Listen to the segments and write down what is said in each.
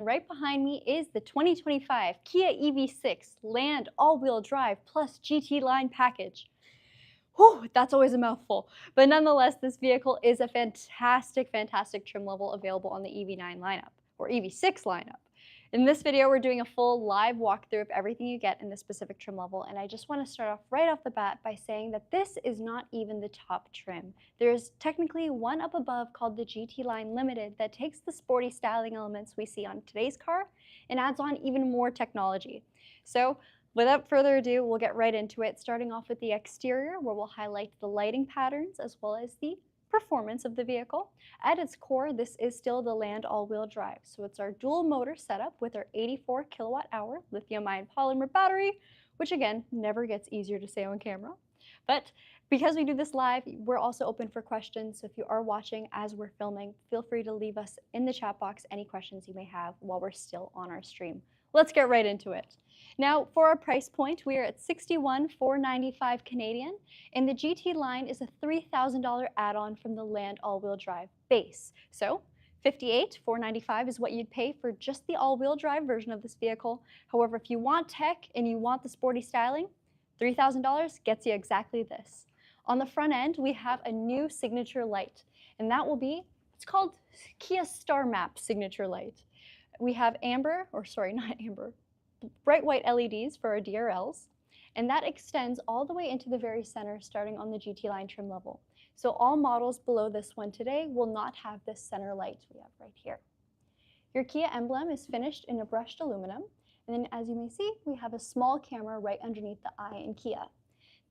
right behind me is the 2025 Kia EV6 Land all-wheel drive plus GT-Line package. Whew, that's always a mouthful. But nonetheless, this vehicle is a fantastic trim level available on the EV9 lineup, or EV6 lineup. In this video, we're doing a full live walkthrough of everything you get in this specific trim level, and I just want to start off right off the bat by saying that this is not even the top trim. There's technically one up above called the GT-Line Limited that takes the sporty styling elements we see on today's car and adds on even more technology. So without further ado, we'll get right into it, starting off with the exterior, where we'll highlight the lighting patterns as well as the performance of the vehicle. At its core, this is still the Land all-wheel drive. So it's our dual motor setup with our 84 kilowatt hour lithium-ion polymer battery, which again, never gets easier to say on camera. But because we do this live, we're also open for questions. So if you are watching as we're filming, feel free to leave us in the chat box any questions you may have while we're still on our stream. Let's get right into it. Now, for our price point, we are at $61,495 Canadian, and the GT line is a $3,000 add-on from the Land all-wheel drive base. So $58,495 is what you'd pay for just the all-wheel drive version of this vehicle. However, if you want tech and you want the sporty styling, $3,000 gets you exactly this. On the front end, we have a new signature light, and that will be, it's called Kia Star Map Signature Light. We have bright white LEDs for our DRLs, and that extends all the way into the very center, starting on the GT line trim level. So all models below this one today will not have this center light we have right here. Your Kia emblem is finished in a brushed aluminum, and then as you may see, we have a small camera right underneath the eye in Kia.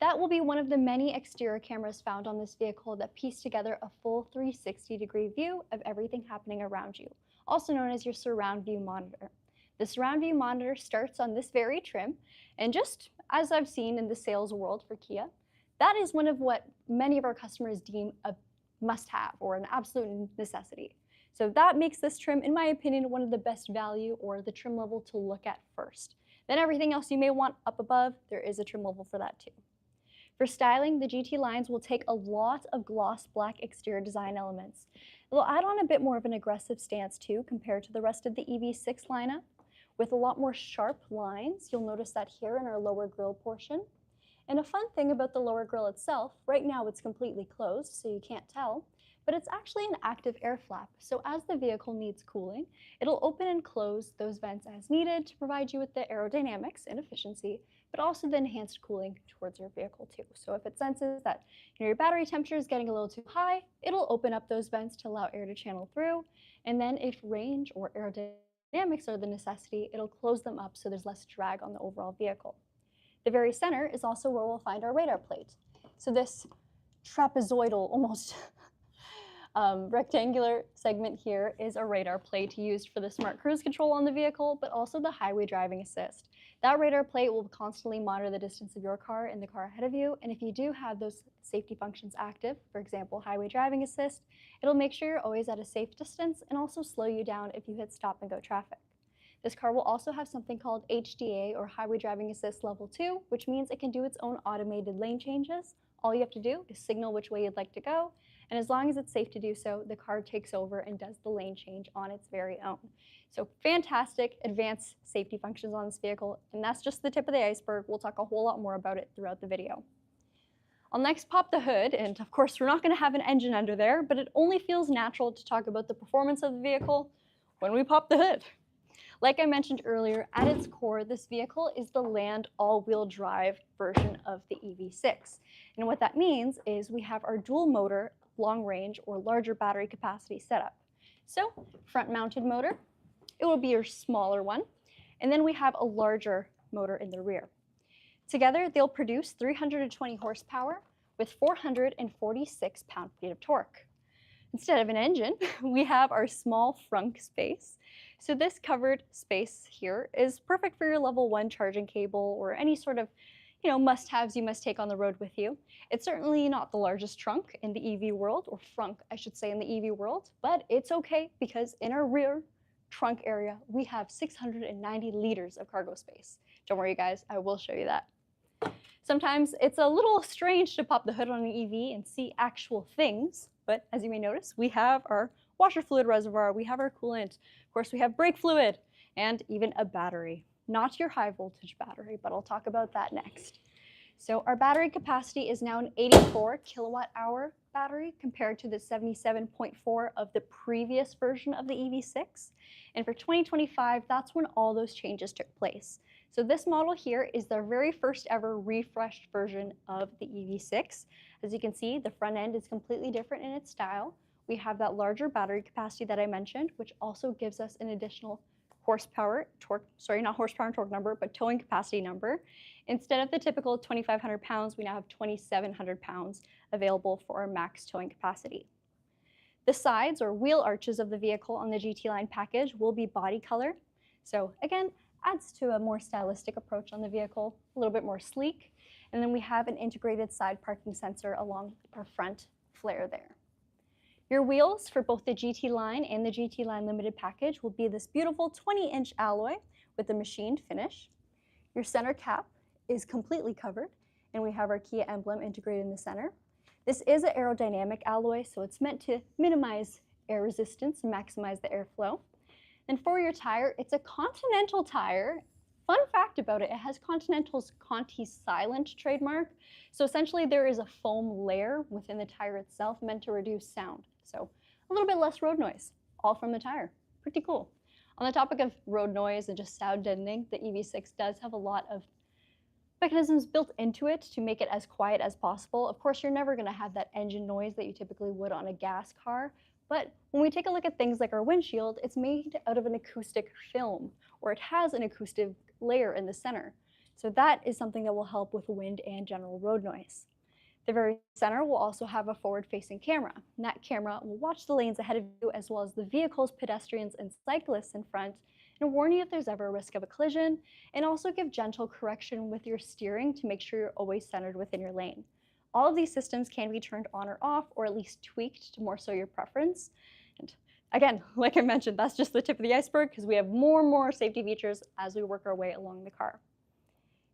That will be one of the many exterior cameras found on this vehicle that piece together a full 360-degree view of everything happening around you, also known as your surround view monitor. The surround view monitor starts on this very trim, and just as I've seen in the sales world for Kia, that is one of what many of our customers deem a must-have or an absolute necessity. So that makes this trim, in my opinion, one of the best value or the trim level to look at first. Then everything else you may want up above, there is a trim level for that too. For styling, the GT lines will take a lot of gloss black exterior design elements. It'll add on a bit more of an aggressive stance too compared to the rest of the EV6 lineup. With a lot more sharp lines, you'll notice that here in our lower grille portion. And a fun thing about the lower grille itself, right now it's completely closed, so you can't tell, but it's actually an active air flap. So as the vehicle needs cooling, it'll open and close those vents as needed to provide you with the aerodynamics and efficiency, but also the enhanced cooling towards your vehicle too. So if it senses that your battery temperature is getting a little too high, it'll open up those vents to allow air to channel through. And then if range or aerodynamics are the necessity, it'll close them up so there's less drag on the overall vehicle. The very center is also where we'll find our radar plate. So this trapezoidal, almost rectangular segment here is a radar plate used for the smart cruise control on the vehicle, but also the highway driving assist. That radar plate will constantly monitor the distance of your car and the car ahead of you, and if you do have those safety functions active, for example, highway driving assist, it'll make sure you're always at a safe distance and also slow you down if you hit stop and go traffic. This car will also have something called HDA, or Highway Driving Assist Level 2, which means it can do its own automated lane changes. All you have to do is signal which way you'd like to go, and as long as it's safe to do so, the car takes over and does the lane change on its very own. So fantastic advanced safety functions on this vehicle, and that's just the tip of the iceberg. We'll talk a whole lot more about it throughout the video. I'll next pop the hood, and of course we're not going to have an engine under there, but it only feels natural to talk about the performance of the vehicle when we pop the hood. Like I mentioned earlier, at its core, this vehicle is the Land all-wheel drive version of the EV6. And what that means is we have our dual motor, long range, or larger battery capacity setup. So front mounted motor, it will be your smaller one. And then we have a larger motor in the rear. Together, they'll produce 320 horsepower with 446 pound-feet of torque. Instead of an engine, we have our small Frunk space. So this covered space here is perfect for your level 1 charging cable or any sort of, must-haves you must take on the road with you. It's certainly not the largest trunk in the EV world, or Frunk, I should say, in the EV world, but it's okay because in our rear trunk area, we have 690 liters of cargo space. Don't worry, guys, I will show you that. Sometimes it's a little strange to pop the hood on an EV and see actual things, but as you may notice, we have our washer fluid reservoir, we have our coolant, of course we have brake fluid, and even a battery. Not your high voltage battery, but I'll talk about that next. So our battery capacity is now an 84 kilowatt hour battery compared to the 77.4 of the previous version of the EV6. And for 2025, that's when all those changes took place. So this model here is the very first ever refreshed version of the EV6. As you can see, the front end is completely different in its style. We have that larger battery capacity that I mentioned, which also gives us an additional horsepower, torque, sorry, not horsepower and torque number, but towing capacity number. Instead of the typical 2,500 pounds, we now have 2,700 pounds available for our max towing capacity. The sides or wheel arches of the vehicle on the GT-Line package will be body color. So again, adds to a more stylistic approach on the vehicle, a little bit more sleek. And then we have an integrated side parking sensor along our front flare there. Your wheels for both the GT-Line and the GT-Line Limited package will be this beautiful 20-inch alloy with a machined finish. Your center cap is completely covered, and we have our Kia emblem integrated in the center. This is an aerodynamic alloy, so it's meant to minimize air resistance and maximize the airflow. And for your tire, it's a Continental tire. Fun fact about it, it has Continental's Conti Silent trademark. So essentially there is a foam layer within the tire itself meant to reduce sound. So a little bit less road noise, all from the tire. Pretty cool. On the topic of road noise and just sound deadening, the EV6 does have a lot of mechanisms built into it to make it as quiet as possible. Of course, you're never going to have that engine noise that you typically would on a gas car. But when we take a look at things like our windshield, it's made out of an acoustic film, or it has an acoustic layer in the center. So that is something that will help with wind and general road noise. The very center will also have a forward-facing camera. And that camera will watch the lanes ahead of you as well as the vehicles, pedestrians, and cyclists in front, and warn you if there's ever a risk of a collision, and also give gentle correction with your steering to make sure you're always centered within your lane. All of these systems can be turned on or off, or at least tweaked to more so your preference. And again, like I mentioned, that's just the tip of the iceberg because we have more and more safety features as we work our way along the car.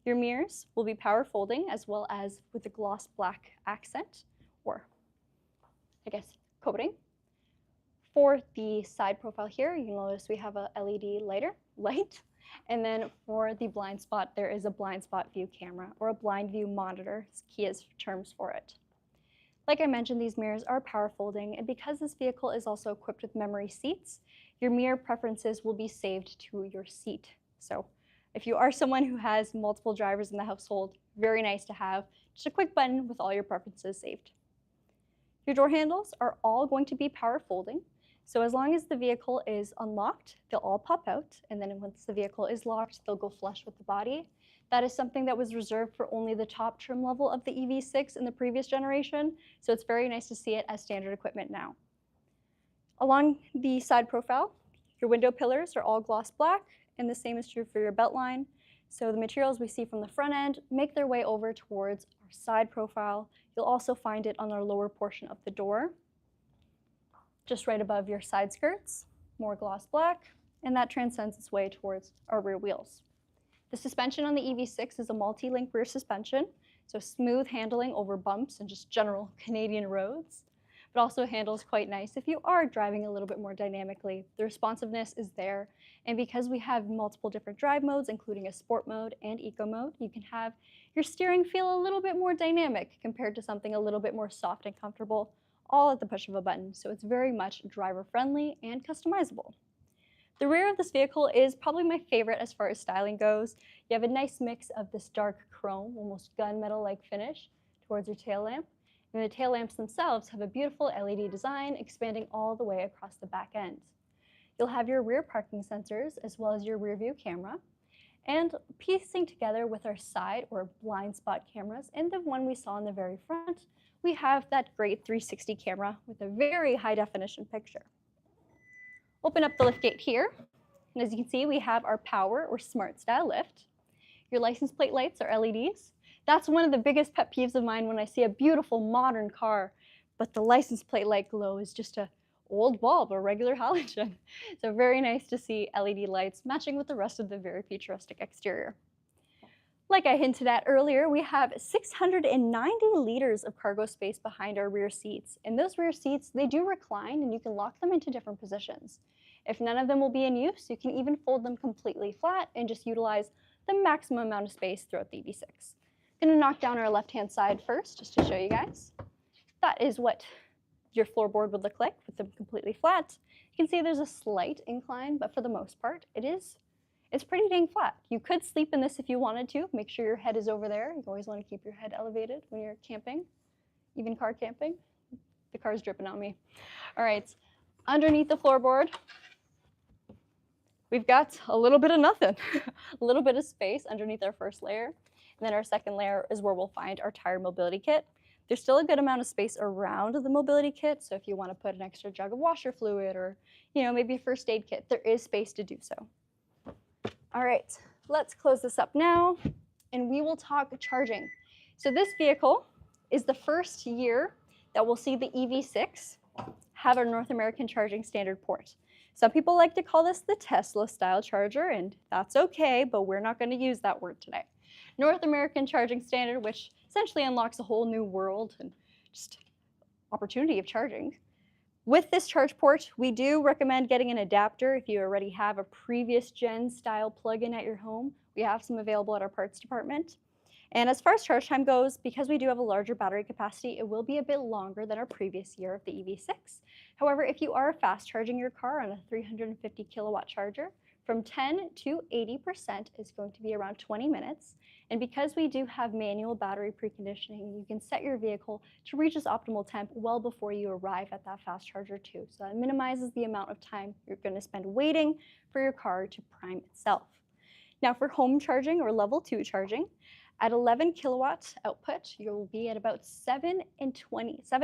Your mirrors will be power folding as well as with a gloss black accent, or I guess coating. For the side profile here, you notice we have a LED light. And then for the blind spot, there is a blind spot view camera, or a blind view monitor, is Kia's terms for it. Like I mentioned, these mirrors are power folding, and because this vehicle is also equipped with memory seats, your mirror preferences will be saved to your seat. So if you are someone who has multiple drivers in the household, very nice to have just a quick button with all your preferences saved. Your door handles are all going to be power folding. So as long as the vehicle is unlocked, they'll all pop out, and then once the vehicle is locked, they'll go flush with the body. That is something that was reserved for only the top trim level of the EV6 in the previous generation, so it's very nice to see it as standard equipment now. Along the side profile, your window pillars are all gloss black, and the same is true for your belt line. So the materials we see from the front end make their way over towards our side profile. You'll also find it on our lower portion of the door, just right above your side skirts, more gloss black, and that transcends its way towards our rear wheels. The suspension on the EV6 is a multi-link rear suspension, so smooth handling over bumps and just general Canadian roads, but also handles quite nice if you are driving a little bit more dynamically. The responsiveness is there, and because we have multiple different drive modes, including a sport mode and eco mode, you can have your steering feel a little bit more dynamic compared to something a little bit more soft and comfortable, all at the push of a button, so it's very much driver-friendly and customizable. The rear of this vehicle is probably my favorite as far as styling goes. You have a nice mix of this dark chrome, almost gunmetal-like finish towards your tail lamp, and the tail lamps themselves have a beautiful LED design expanding all the way across the back end. You'll have your rear parking sensors as well as your rear view camera, and piecing together with our side or blind spot cameras and the one we saw in the very front, we have that great 360 camera with a very high definition picture. Open up the liftgate here, and as you can see, we have our power or smart style lift. Your license plate lights are LEDs. That's one of the biggest pet peeves of mine when I see a beautiful modern car, but the license plate light glow is just a old bulb or regular halogen. So very nice to see LED lights matching with the rest of the very futuristic exterior. Like I hinted at earlier, we have 690 liters of cargo space behind our rear seats. And those rear seats, they do recline and you can lock them into different positions. If none of them will be in use, you can even fold them completely flat and just utilize the maximum amount of space throughout the EV6. I'm gonna knock down our left-hand side first, just to show you guys. That is what your floorboard would look like with them completely flat. You can see there's a slight incline, but for the most part, it's pretty dang flat. You could sleep in this if you wanted to. Make sure your head is over there. You always want to keep your head elevated when you're camping, even car camping. The car's dripping on me. All right, underneath the floorboard, we've got a little bit of nothing, a little bit of space underneath our first layer. And then our second layer is where we'll find our tire mobility kit. There's still a good amount of space around the mobility kit, so if you want to put an extra jug of washer fluid or, maybe a first aid kit, there is space to do so. All right, let's close this up now, and we will talk charging. So this vehicle is the first year that we'll see the EV6 have our North American charging standard port. Some people like to call this the Tesla style charger, and that's okay, but we're not going to use that word today. North American charging standard, which essentially unlocks a whole new world and just opportunity of charging. With this charge port, we do recommend getting an adapter if you already have a previous gen style plug-in at your home. We have some available at our parts department. And as far as charge time goes, because we do have a larger battery capacity, it will be a bit longer than our previous year of the EV6. However, if you are fast charging your car on a 350 kilowatt charger, from 10 to 80% is going to be around 20 minutes. And because we do have manual battery preconditioning, you can set your vehicle to reach its optimal temp well before you arrive at that fast charger too. So that minimizes the amount of time you're going to spend waiting for your car to prime itself. Now for home charging or level 2 charging, at 11 kilowatt output, you'll be at about 7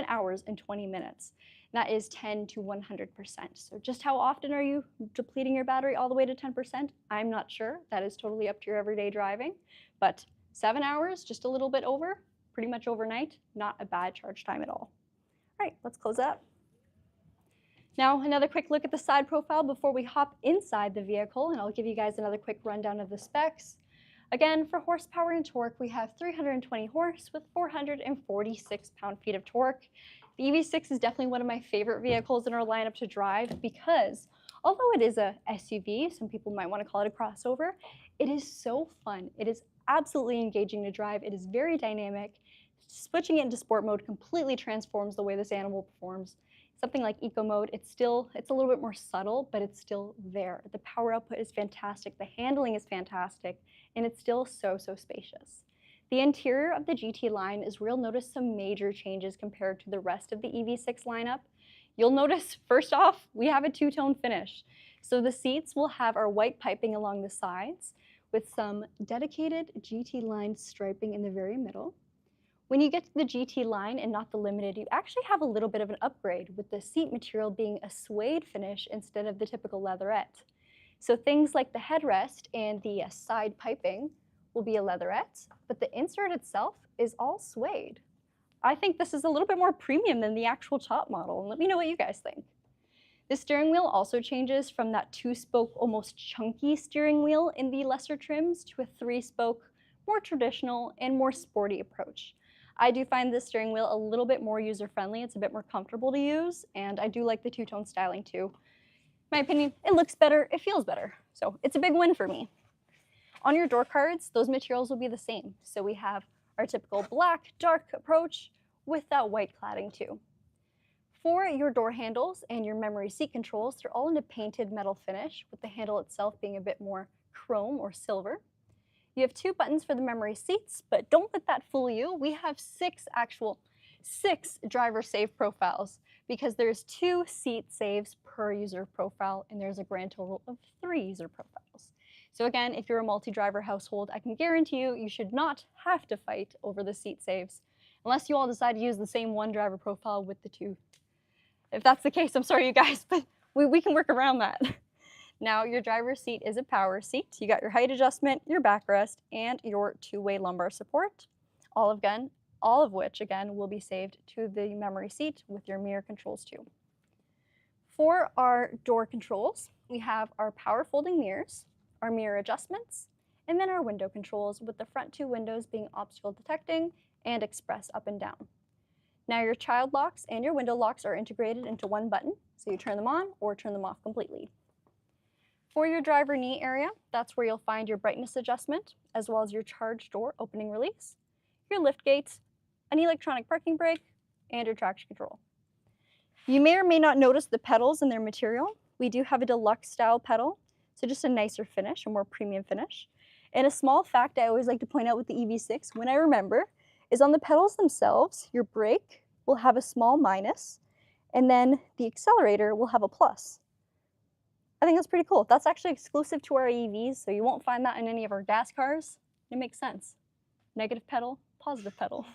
hours and 20 minutes. That is 10 to 100%. So just how often are you depleting your battery all the way to 10%? I'm not sure. That is totally up to your everyday driving. But 7 hours, just a little bit over, pretty much overnight, not a bad charge time at all. All right, let's close that. Now, another quick look at the side profile before we hop inside the vehicle, and I'll give you guys another quick rundown of the specs. Again, for horsepower and torque, we have 320 horse with 446 pound-feet of torque. The EV6 is definitely one of my favorite vehicles in our lineup to drive because although it is a SUV, some people might want to call it a crossover, it is so fun. It is absolutely engaging to drive. It is very dynamic. Switching it into sport mode completely transforms the way this animal performs. Something like eco mode, it's a little bit more subtle, but it's still there. The power output is fantastic, the handling is fantastic, and it's still so spacious. The interior of the GT line is where you'll notice some major changes compared to the rest of the EV6 lineup. You'll notice, first off, we have a two-tone finish. So the seats will have our white piping along the sides with some dedicated GT line striping in the very middle. When you get to the GT line and not the Limited, you actually have a little bit of an upgrade with the seat material being a suede finish instead of the typical leatherette. So things like the headrest and the side piping will be a leatherette, but the insert itself is all suede. I think this is a little bit more premium than the actual top model, and let me know what you guys think. The steering wheel also changes from that 2-spoke, almost chunky steering wheel in the lesser trims to a 3-spoke, more traditional and more sporty approach. I do find this steering wheel a little bit more user-friendly. It's a bit more comfortable to use, and I do like the two-tone styling too. In my opinion, it looks better, it feels better, so it's a big win for me. On your door cards, those materials will be the same. So we have our typical black, dark approach with that white cladding too. For your door handles and your memory seat controls, they're all in a painted metal finish, with the handle itself being a bit more chrome or silver. You have 2 buttons for the memory seats, but don't let that fool you. We have 6 driver save profiles because there's 2 seat saves per user profile, and there's a grand total of 3 user profiles. So again, if you're a multi-driver household, I can guarantee you should not have to fight over the seat saves, unless you all decide to use the same 1 driver profile with the 2. If that's the case, I'm sorry you guys, but we can work around that. Now, your driver's seat is a power seat. You got your height adjustment, your backrest, and your 2-way lumbar support, all of which, again, will be saved to the memory seat with your mirror controls too. For our door controls, we have our power folding mirrors, our mirror adjustments, and then our window controls, with the front two windows being obstacle detecting and express up and down. Now your child locks and your window locks are integrated into one button, so you turn them on or turn them off completely. For your driver knee area, that's where you'll find your brightness adjustment, as well as your charge door opening release, your lift gates, an electronic parking brake, and your traction control. You may or may not notice the pedals and their material. We do have a deluxe style pedal, so just a nicer finish, a more premium finish. And a small fact I always like to point out with the EV6, when I remember, is on the pedals themselves, your brake will have a small minus, and then the accelerator will have a plus. I think that's pretty cool. That's actually exclusive to our EVs, so you won't find that in any of our gas cars. It makes sense. Negative pedal, positive pedal.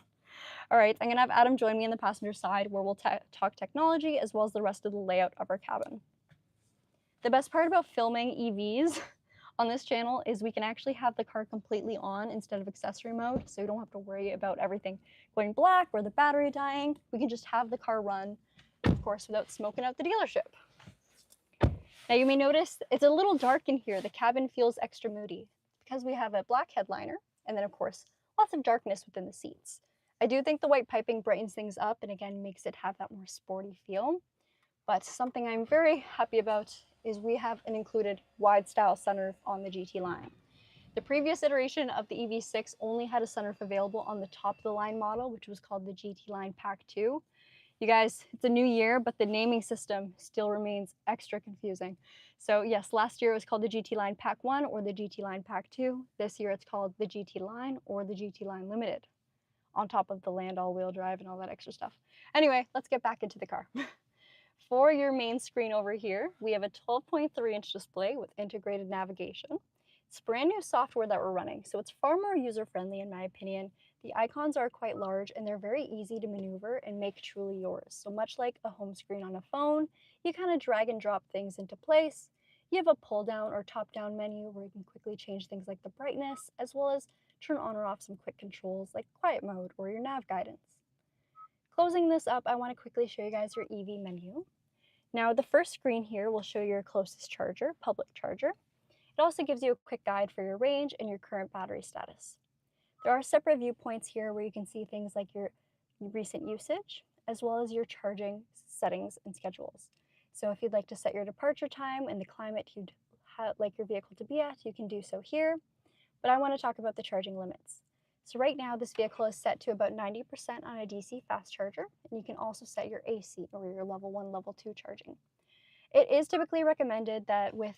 All right, I'm gonna have Adam join me in the passenger side where we'll talk technology as well as the rest of the layout of our cabin. The best part about filming EVs on this channel is we can actually have the car completely on instead of accessory mode, so you don't have to worry about everything going black or the battery dying. We can just have the car run, of course, without smoking out the dealership. Now you may notice it's a little dark in here. The cabin feels extra moody because we have a black headliner and then of course lots of darkness within the seats. I do think the white piping brightens things up and again makes it have that more sporty feel. But something I'm very happy about is we have an included wide style sunroof on the GT line. The previous iteration of the EV6 only had a sunroof available on the top of the line model, which was called the GT Line Pack 2. You guys, it's a new year, but the naming system still remains extra confusing. So yes, last year it was called the GT Line Pack 1 or the GT Line Pack 2. This year it's called the GT Line or the GT Line Limited, on top of the land all-wheel drive and all that extra stuff. Anyway, let's get back into the car. For your main screen over here, we have a 12.3-inch display with integrated navigation. It's brand new software that we're running, so it's far more user-friendly in my opinion. The icons are quite large and they're very easy to maneuver and make truly yours. So much like a home screen on a phone, you kind of drag and drop things into place. You have a pull down or top down menu where you can quickly change things like the brightness, as well as turn on or off some quick controls like quiet mode or your nav guidance. Closing this up, I want to quickly show you guys your EV menu. Now the first screen here will show your closest charger, public charger. It also gives you a quick guide for your range and your current battery status. There are separate viewpoints here where you can see things like your recent usage, as well as your charging settings and schedules. So if you'd like to set your departure time and the climate you'd like your vehicle to be at, you can do so here. But I want to talk about the charging limits. So right now this vehicle is set to about 90% on a DC fast charger, and you can also set your AC or your level 1, level 2 charging. It is typically recommended that with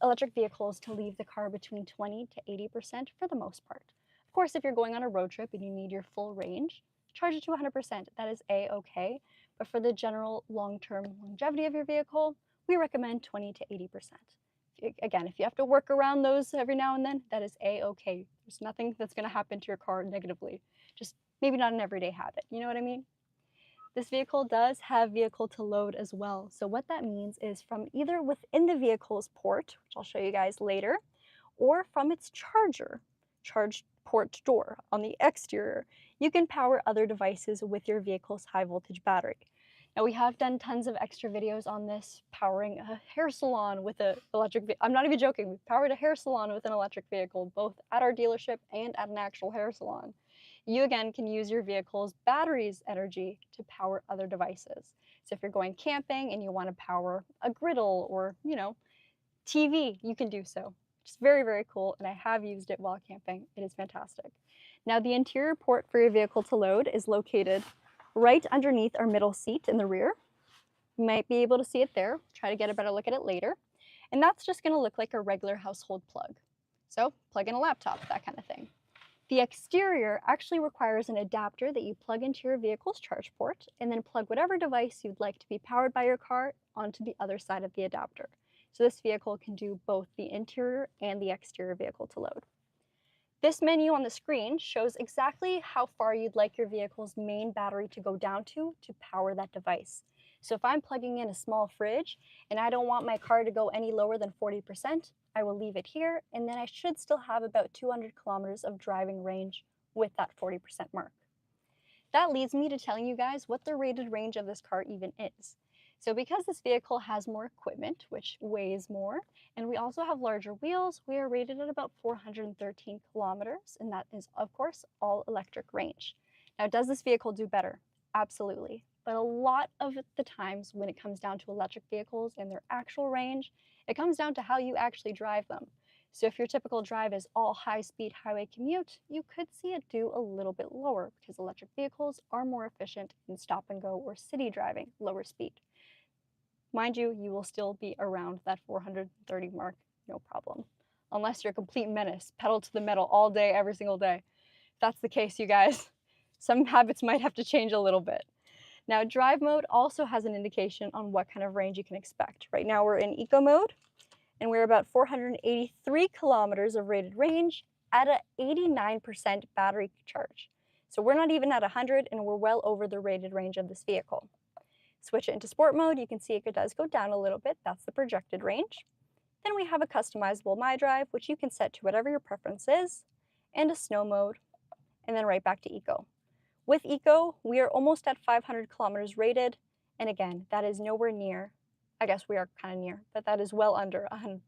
electric vehicles to leave the car between 20 to 80% for the most part. Of course, if you're going on a road trip and you need your full range, charge it to 100%. That is a-okay. But for the general long-term longevity of your vehicle, we recommend 20 to 80%. Again, if you have to work around those every now and then, that is a-okay. There's nothing that's going to happen to your car negatively. Just maybe not an everyday habit. You know what I mean? This vehicle does have vehicle to load as well. So what that means is from either within the vehicle's port, which I'll show you guys later, or from its charge port door on the exterior, you can power other devices with your vehicle's high voltage battery. Now we have done tons of extra videos on this, powering a hair salon with an electric vehicle. I'm not even joking, we've powered a hair salon with an electric vehicle, both at our dealership and at an actual hair salon. You again can use your vehicle's battery's energy to power other devices. So if you're going camping and you want to power a griddle or, TV, you can do so. It's very, very cool, and I have used it while camping. It is fantastic. Now the interior port for your vehicle to load is located right underneath our middle seat in the rear. You might be able to see it there. Try to get a better look at it later. And that's just going to look like a regular household plug. So plug in a laptop, that kind of thing. The exterior actually requires an adapter that you plug into your vehicle's charge port and then plug whatever device you'd like to be powered by your car onto the other side of the adapter. So this vehicle can do both the interior and the exterior vehicle to load. This menu on the screen shows exactly how far you'd like your vehicle's main battery to go down to power that device. So if I'm plugging in a small fridge and I don't want my car to go any lower than 40%, I will leave it here, and then I should still have about 200 kilometers of driving range with that 40% mark. That leads me to telling you guys what the rated range of this car even is. So because this vehicle has more equipment, which weighs more, and we also have larger wheels, we are rated at about 413 kilometers, and that is, of course, all electric range. Now, does this vehicle do better? Absolutely. But a lot of the times when it comes down to electric vehicles and their actual range, it comes down to how you actually drive them. So if your typical drive is all high-speed highway commute, you could see it do a little bit lower because electric vehicles are more efficient in stop-and-go or city driving, lower speed. Mind you, you will still be around that 430 mark, no problem. Unless you're a complete menace, pedal to the metal all day, every single day. If that's the case, you guys, some habits might have to change a little bit. Now, drive mode also has an indication on what kind of range you can expect. Right now we're in eco mode, and we're about 483 kilometers of rated range at an 89% battery charge. So we're not even at 100, and we're well over the rated range of this vehicle. Switch it into sport mode, you can see it does go down a little bit. That's the projected range. Then we have a customizable My Drive, which you can set to whatever your preference is, and a snow mode, and then right back to eco. With eco, we are almost at 500 kilometers rated, and again, that is nowhere near, I guess we are kind of near, but that is well under 100%.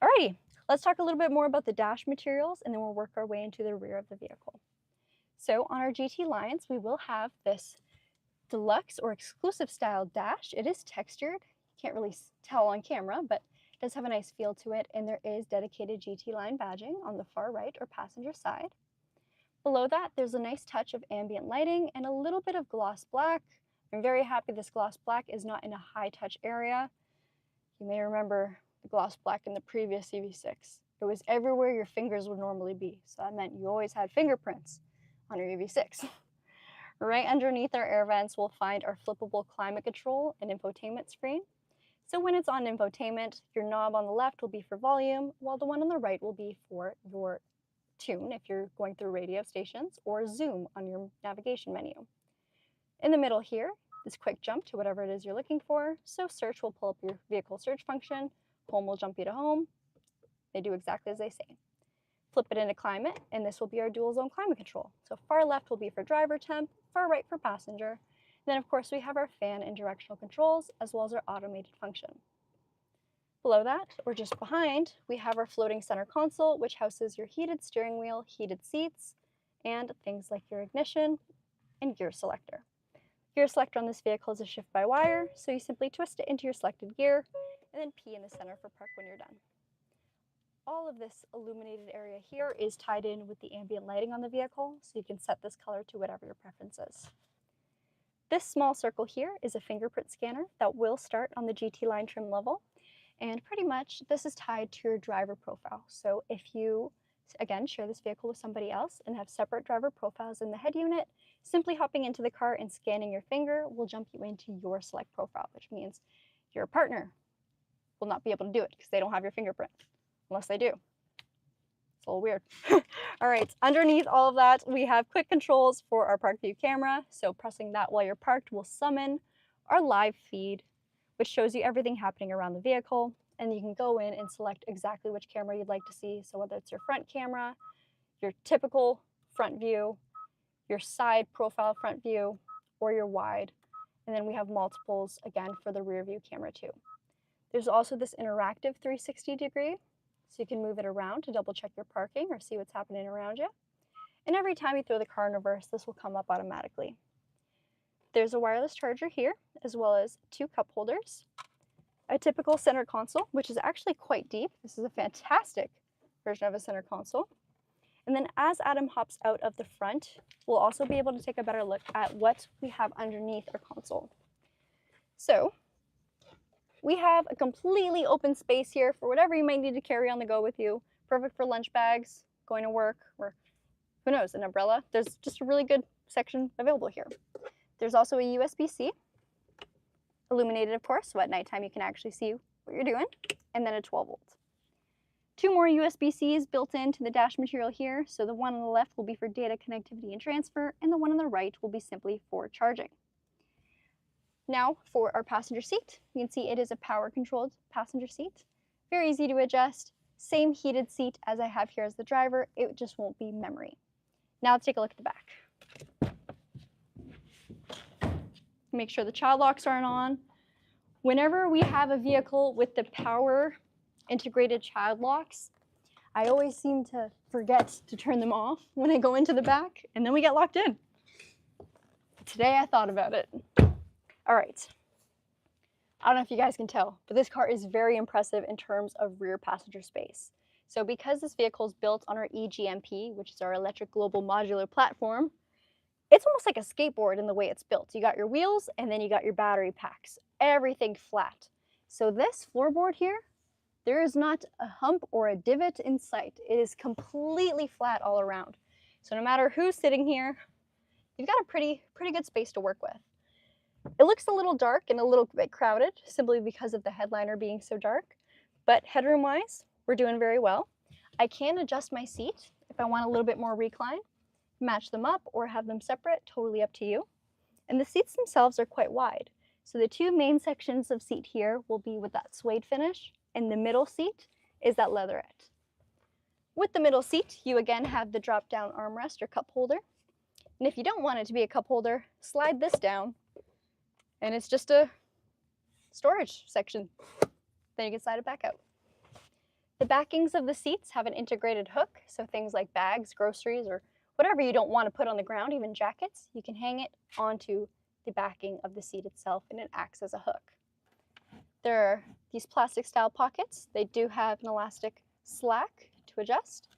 Alrighty, let's talk a little bit more about the dash materials, and then we'll work our way into the rear of the vehicle. So on our GT lines, we will have this deluxe or exclusive style dash. It is textured. You can't really tell on camera, but it does have a nice feel to it, and there is dedicated GT line badging on the far right or passenger side. Below that, there's a nice touch of ambient lighting and a little bit of gloss black. I'm very happy this gloss black is not in a high touch area. You may remember the gloss black in the previous EV6. It was everywhere your fingers would normally be, so that meant you always had fingerprints on your EV6. Right underneath our air vents, we'll find our flippable climate control and infotainment screen. So when it's on infotainment, your knob on the left will be for volume, while the one on the right will be for your tune if you're going through radio stations, or zoom on your navigation menu. In the middle here is quick jump to whatever it is you're looking for. So search will pull up your vehicle search function, home will jump you to home. They do exactly as they say. Flip it into climate, and this will be our dual zone climate control. So far left will be for driver temp, far right for passenger. Then of course we have our fan and directional controls, as well as our automated function. Below that, or just behind, we have our floating center console, which houses your heated steering wheel, heated seats, and things like your ignition and gear selector. Gear selector on this vehicle is a shift-by-wire, so you simply twist it into your selected gear, and then P in the center for park when you're done. All of this illuminated area here is tied in with the ambient lighting on the vehicle, so you can set this color to whatever your preference is. This small circle here is a fingerprint scanner that will start on the GT line trim level. And pretty much this is tied to your driver profile. So if you, again, share this vehicle with somebody else and have separate driver profiles in the head unit, simply hopping into the car and scanning your finger will jump you into your select profile, which means your partner will not be able to do it because they don't have your fingerprint, unless they do. It's a little weird. All right, underneath all of that, we have quick controls for our park view camera. So pressing that while you're parked will summon our live feed, which shows you everything happening around the vehicle, and you can go in and select exactly which camera you'd like to see. So whether it's your front camera, your typical front view, your side profile front view, or your wide. And then we have multiples, again, for the rear view camera too. There's also this interactive 360 degree, so you can move it around to double check your parking or see what's happening around you. And every time you throw the car in reverse, this will come up automatically. There's a wireless charger here, as well as 2 cup holders, a typical center console, which is actually quite deep. This is a fantastic version of a center console. And then as Adam hops out of the front, we'll also be able to take a better look at what we have underneath our console. So we have a completely open space here for whatever you might need to carry on the go with you. Perfect for lunch bags, going to work, or who knows, an umbrella. There's just a really good section available here. There's also a USB-C, illuminated of course, so at nighttime you can actually see what you're doing, and then a 12 volt. 2 more USB-Cs built into the dash material here, so the one on the left will be for data connectivity and transfer, and the one on the right will be simply for charging. Now for our passenger seat, you can see it is a power-controlled passenger seat. Very easy to adjust, same heated seat as I have here as the driver, it just won't be memory. Now let's take a look at the back. Make sure the child locks aren't on. Whenever we have a vehicle with the power integrated child locks, I always seem to forget to turn them off when I go into the back, and then we get locked in. Today I thought about it. All right. I don't know if you guys can tell, but this car is very impressive in terms of rear passenger space. So because this vehicle is built on our eGMP, which is our electric global modular platform, it's almost like a skateboard in the way it's built. You got your wheels and then you got your battery packs, everything flat. So this floorboard here, there is not a hump or a divot in sight. It is completely flat all around. So no matter who's sitting here, you've got a pretty good space to work with. It looks a little dark and a little bit crowded simply because of the headliner being so dark, but headroom-wise, we're doing very well. I can adjust my seat if I want a little bit more recline, match them up or have them separate, totally up to you. And the seats themselves are quite wide. So the two main sections of seat here will be with that suede finish, and the middle seat is that leatherette. With the middle seat, you again have the drop-down armrest or cup holder. And if you don't want it to be a cup holder, slide this down, and it's just a storage section. Then you can slide it back out. The backings of the seats have an integrated hook, so things like bags, groceries, or whatever you don't want to put on the ground, even jackets, you can hang it onto the backing of the seat itself, and it acts as a hook. There are these plastic style pockets. They do have an elastic slack to adjust,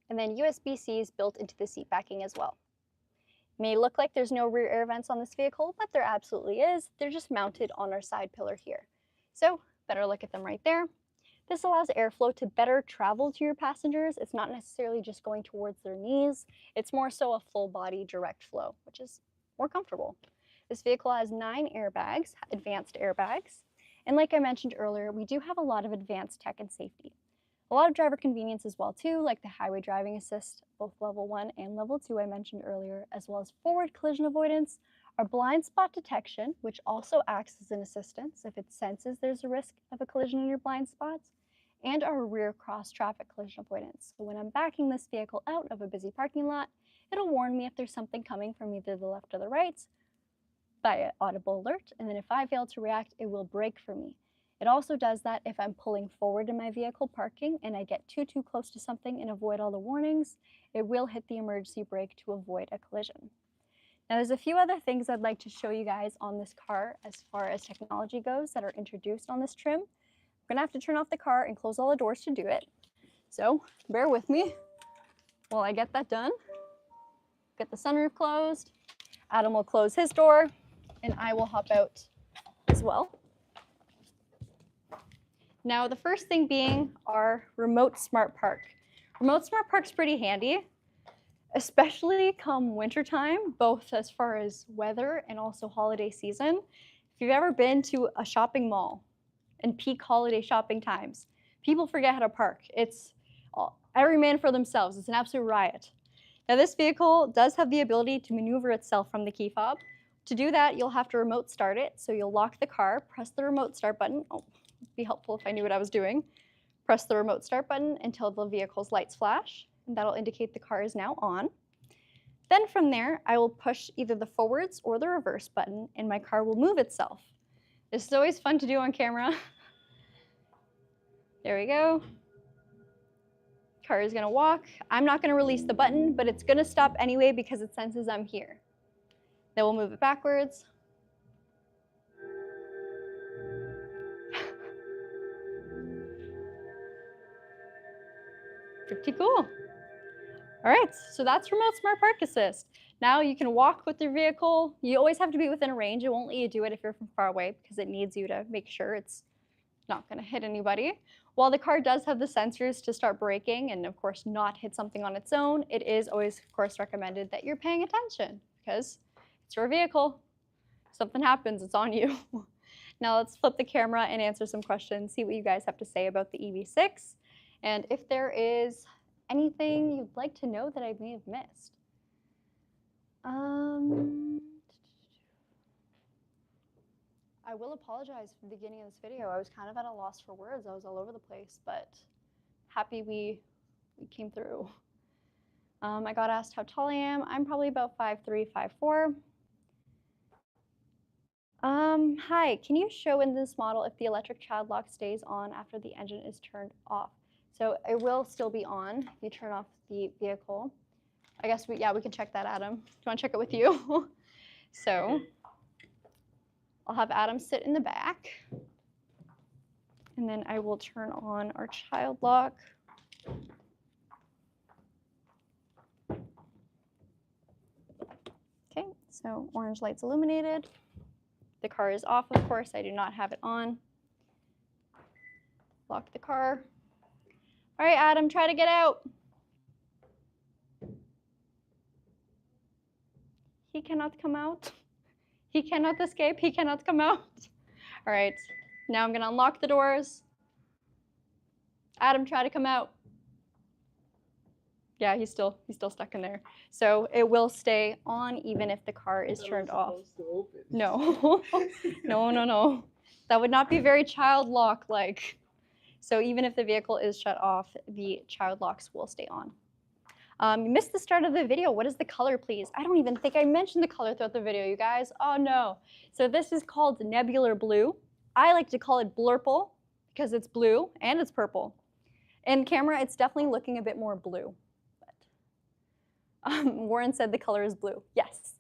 and then USB-Cs built into the seat backing as well. It may look like there's no rear air vents on this vehicle, but there absolutely is. They're just mounted on our side pillar here. So better look at them right there. This allows airflow to better travel to your passengers. It's not necessarily just going towards their knees. It's more so a full body direct flow, which is more comfortable. This vehicle has 9 airbags, advanced airbags. And like I mentioned earlier, we do have a lot of advanced tech and safety. A lot of driver convenience as well too, like the highway driving assist, both level 1 and level 2 I mentioned earlier, as well as forward collision avoidance, our blind spot detection, which also acts as an assistance if it senses there's a risk of a collision in your blind spots, and our rear cross traffic collision avoidance. So when I'm backing this vehicle out of a busy parking lot, it'll warn me if there's something coming from either the left or the right by an audible alert, and then if I fail to react, it will brake for me. It also does that if I'm pulling forward in my vehicle parking and I get too close to something and avoid all the warnings, it will hit the emergency brake to avoid a collision. Now there's a few other things I'd like to show you guys on this car as far as technology goes that are introduced on this trim. I'm gonna have to turn off the car and close all the doors to do it. So bear with me while I get that done. Get the sunroof closed. Adam will close his door and I will hop out as well. Now the first thing being our remote smart park. Remote smart park's pretty handy, especially come wintertime, both as far as weather and also holiday season. If you've ever been to a shopping mall in peak holiday shopping times, people forget how to park. It's every man for themselves. It's an absolute riot. Now this vehicle does have the ability to maneuver itself from the key fob. To do that, you'll have to remote start it. So you'll lock the car, press the remote start button. Oh, it'd be helpful if I knew what I was doing. Press the remote start button until the vehicle's lights flash, and that'll indicate the car is now on. Then from there, I will push either the forwards or the reverse button, and my car will move itself. This is always fun to do on camera. There we go. Car is gonna walk. I'm not gonna release the button, but it's gonna stop anyway because it senses I'm here. Then we'll move it backwards. Pretty cool. All right, so that's remote smart park assist. Now you can walk with your vehicle. You always have to be within a range. It won't let you do it if you're from far away because it needs you to make sure it's not gonna hit anybody. While the car does have the sensors to start braking and of course not hit something on its own, it is always of course recommended that you're paying attention because it's your vehicle. If something happens, it's on you. Now let's flip the camera and answer some questions, see what you guys have to say about the EV6, and if there is anything you'd like to know that I may have missed. I will apologize for the beginning of this video. I was kind of at a loss for words. I was all over the place, but happy we came through. I got asked how tall I am. I'm probably about 5'3", 5'4". Hi, can you show in this model if the electric child lock stays on after the engine is turned off? So it will still be on if you turn off the vehicle. I guess we can check that, Adam. Do you want to check it with you? So I'll have Adam sit in the back, and then I will turn on our child lock. Okay, so orange light's illuminated. The car is off, of course. I do not have it on. Lock the car. All right, Adam, try to get out. He cannot come out. He cannot escape. He cannot come out. All right, now I'm going to unlock the doors. Adam, try to come out. Yeah, he's still stuck in there. So it will stay on even if the car is turned off. No, no. That would not be very child lock-like. So even if the vehicle is shut off, the child locks will stay on. You missed the start of the video. What is the color, please? I don't even think I mentioned the color throughout the video, you guys. Oh, no. So this is called Nebular Blue. I like to call it Blurple because it's blue and it's purple. In camera, it's definitely looking a bit more blue. Warren said the color is blue. Yes.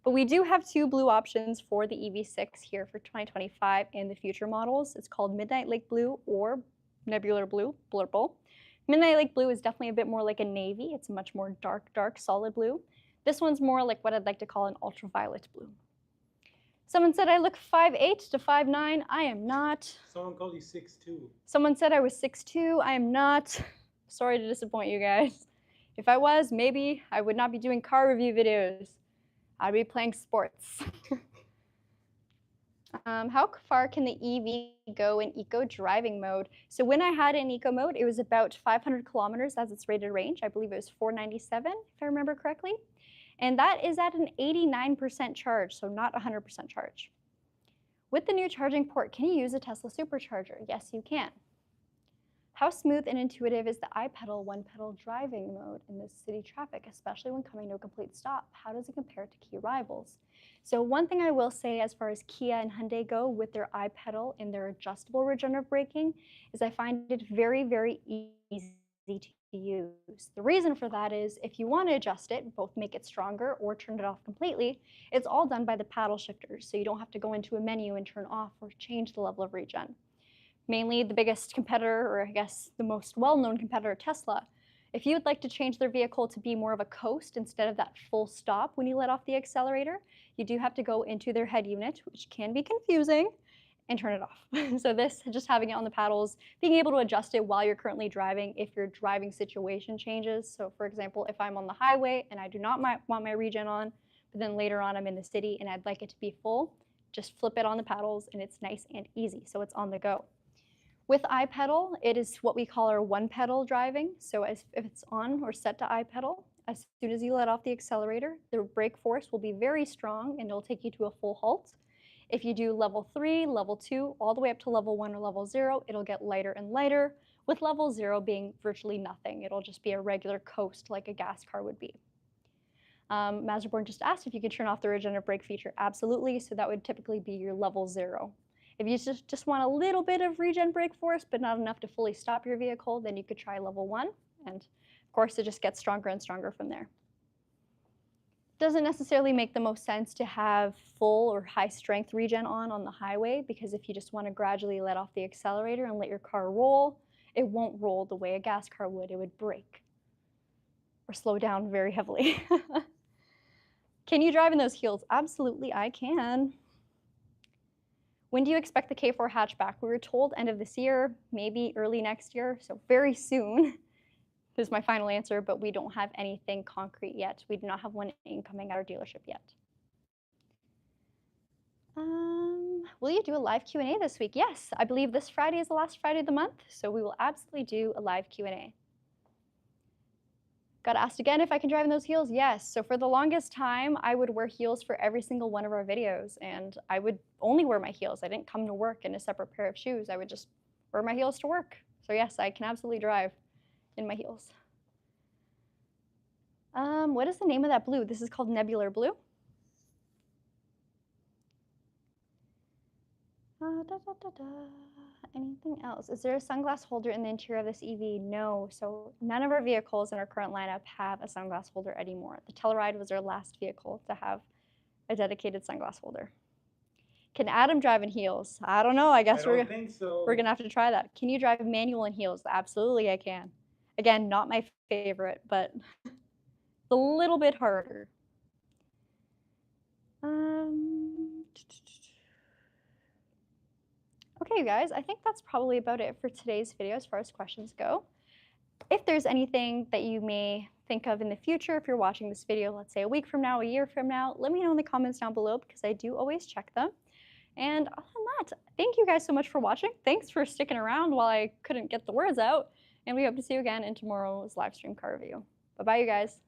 But we do have two blue options for the EV6 here for 2025 and the future models. It's called Midnight Lake Blue or Nebular Blue, Blurple. Midnight Lake Blue is definitely a bit more like a navy. It's a much more dark, solid blue. This one's more like what I'd like to call an ultraviolet blue. Someone said I look 5'8" to 5'9". I am not. Someone called you 6'2". Someone said I was 6'2". I am not. Sorry to disappoint you guys. If I was, maybe I would not be doing car review videos. I'd be playing sports. How far can the EV go in eco driving mode? So when I had it in eco mode, it was about 500 kilometers as its rated range. I believe it was 497, if I remember correctly. And that is at an 89% charge, so not 100% charge. With the new charging port, can you use a Tesla supercharger? Yes, you can. How smooth and intuitive is the iPedal one-pedal driving mode in this city traffic, especially when coming to a complete stop? How does it compare to key rivals? So one thing I will say as far as Kia and Hyundai go with their iPedal and their adjustable regenerative braking is I find it very, very easy to use. The reason for that is if you want to adjust it, both make it stronger or turn it off completely, it's all done by the paddle shifters, so you don't have to go into a menu and turn off or change the level of regen. Mainly the biggest competitor, or I guess the most well-known competitor, Tesla. If you would like to change their vehicle to be more of a coast instead of that full stop when you let off the accelerator, you do have to go into their head unit, which can be confusing, and turn it off. So this, just having it on the paddles, being able to adjust it while you're currently driving if your driving situation changes. So for example, if I'm on the highway and I do not want my regen on, but then later on I'm in the city and I'd like it to be full, just flip it on the paddles and it's nice and easy, so it's on the go. With iPedal, it is what we call our one-pedal driving. So if it's on or set to iPedal, as soon as you let off the accelerator, the brake force will be very strong and it'll take you to a full halt. If you do level 3, level 2, all the way up to level 1 or level 0, it'll get lighter and lighter, with level 0 being virtually nothing. It'll just be a regular coast like a gas car would be. Mazerborn just asked if you could turn off the regenerative brake feature. Absolutely, so that would typically be your level 0. If you just want a little bit of regen brake force, but not enough to fully stop your vehicle, then you could try level 1. And of course, it just gets stronger and stronger from there. Doesn't necessarily make the most sense to have full or high strength regen on the highway, because if you just want to gradually let off the accelerator and let your car roll, it won't roll the way a gas car would. It would brake or slow down very heavily. Can you drive in those heels? Absolutely, I can. When do you expect the K4 hatchback? We were told end of this year, maybe early next year, so very soon. This is my final answer, but we don't have anything concrete yet. We do not have one incoming at our dealership yet. Will you do a live Q&A this week? Yes, I believe this Friday is the last Friday of the month, so we will absolutely do a live Q&A. Got asked again if I can drive in those heels? Yes. So for the longest time, I would wear heels for every single one of our videos, and I would only wear my heels. I didn't come to work in a separate pair of shoes. I would just wear my heels to work. So yes, I can absolutely drive in my heels. What is the name of that blue? This is called Nebular Blue. Anything else? Is there a sunglass holder in the interior of this EV? No. So none of our vehicles in our current lineup have a sunglass holder anymore. The Telluride was our last vehicle to have a dedicated sunglass holder. Can Adam drive in heels? I don't know. I guess I don't think so. we're gonna have to try that. Can you drive manual in heels? Absolutely, I can. Again, not my favorite, but it's a little bit harder. Okay, you guys, I think that's probably about it for today's video as far as questions go. If there's anything that you may think of in the future, if you're watching this video, let's say a week from now, a year from now, let me know in the comments down below because I do always check them. And other than that, thank you guys so much for watching. Thanks for sticking around while I couldn't get the words out. And we hope to see you again in tomorrow's live stream car review. Bye-bye, you guys.